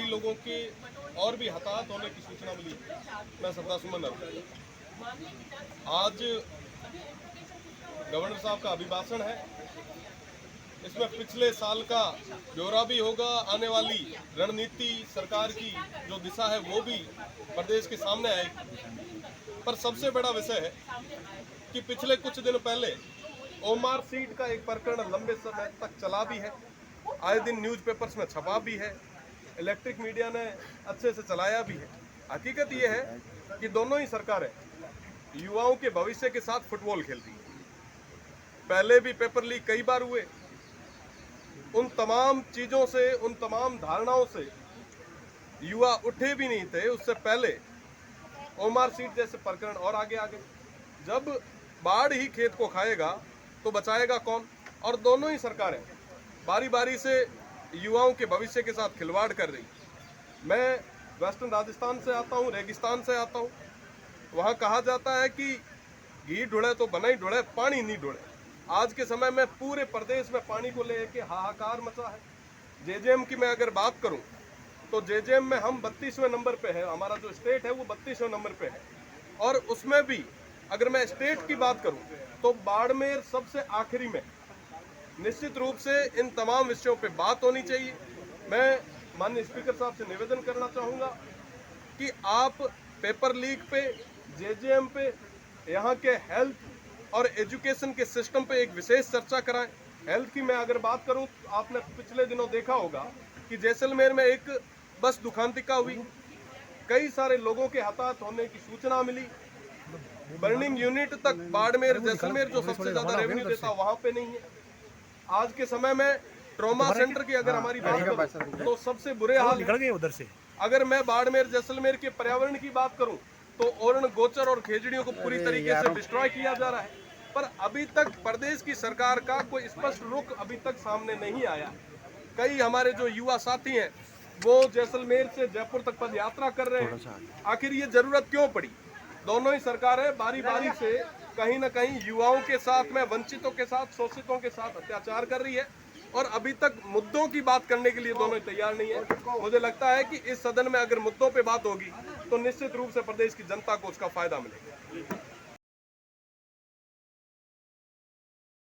लोगों के और भी हताहत होने की सूचना मिली। मैं श्रद्धासुमन अर्पित। आज गवर्नर साहब का अभिभाषण है, इसमें पिछले साल का ब्यौरा भी होगा, आने वाली रणनीति सरकार की जो दिशा है वो भी प्रदेश के सामने आएगी। पर सबसे बड़ा विषय है कि पिछले कुछ दिन पहले ओमार सीट का एक प्रकरण लंबे समय तक चला भी है, आए दिन न्यूज़पेपर्स में छपा भी है, इलेक्ट्रिक मीडिया ने अच्छे से चलाया भी है। हकीकत ये है कि दोनों ही सरकारें युवाओं के भविष्य के साथ फुटबॉल खेलती हैं। पहले भी पेपर लीक कई बार हुए, उन तमाम चीज़ों से, उन तमाम धारणाओं से युवा उठे भी नहीं थे। उससे पहले ओमार सीट जैसे प्रकरण और आगे आ गए। जब बाढ़ ही खेत को खाएगा तो बचाएगा कौन? और दोनों ही सरकारें बारी बारी से युवाओं के भविष्य के साथ खिलवाड़ कर रही। मैं वेस्टर्न राजस्थान से आता हूँ, रेगिस्तान से आता हूँ। वहाँ कहा जाता है कि घी ढुड़े तो बना ही ढुड़े, पानी नहीं ढुड़े। आज के समय में पूरे प्रदेश में पानी को लेके हाहाकार मचा है। जेजेएम की मैं अगर बात करूं तो जेजेएम में हम 32वें नंबर पे है, हमारा जो स्टेट है वो 32वें नंबर पे है। और उसमें भी अगर मैं स्टेट की बात करूं तो बाड़मेर सबसे आखिरी में। निश्चित रूप से इन तमाम विषयों पे बात होनी चाहिए। मैं माननीय स्पीकर साहब से निवेदन करना चाहूँगा कि आप पेपर लीक पे, जेजेएम पे, यहाँ के हेल्थ और एजुकेशन के सिस्टम पे एक विशेष चर्चा कराएं। हेल्थ की मैं अगर बात करूं तो आपने पिछले दिनों देखा होगा कि जैसलमेर में एक बस दुखांतिका हुई, कई सारे लोगों के हताहत होने की सूचना मिली। बर्निंग यूनिट तक बाड़मेर, जैसलमेर जो सबसे ज्यादा रेवेन्यू देता वहां पे नहीं है। आज के समय में ट्रॉमा सेंटर की अगर हमारी बात करूं तो सबसे बुरे हाल है। उधर से अगर मैं बाड़मेर, जैसलमेर के पर्यावरण की बात करूं तो ओरण, गोचर और खेजड़ियों को पूरी तरीके से डिस्ट्रॉय किया जा रहा है। पर अभी तक प्रदेश की सरकार का कोई स्पष्ट रुख अभी तक सामने नहीं आया। कई हमारे जो युवा साथी हैं वो जैसलमेर से जयपुर तक पद यात्रा कर रहे हैं। आखिर ये जरूरत क्यों पड़ी? दोनों ही सरकारें बारी बारी से कहीं ना कहीं युवाओं के साथ में, वंचितों के साथ, शोषितों के साथ अत्याचार कर रही है और अभी तक मुद्दों की बात करने के लिए दोनों तैयार नहीं है। मुझे लगता है कि इस सदन में अगर मुद्दों पे बात होगी तो निश्चित रूप से प्रदेश की जनता को उसका फायदा मिलेगा।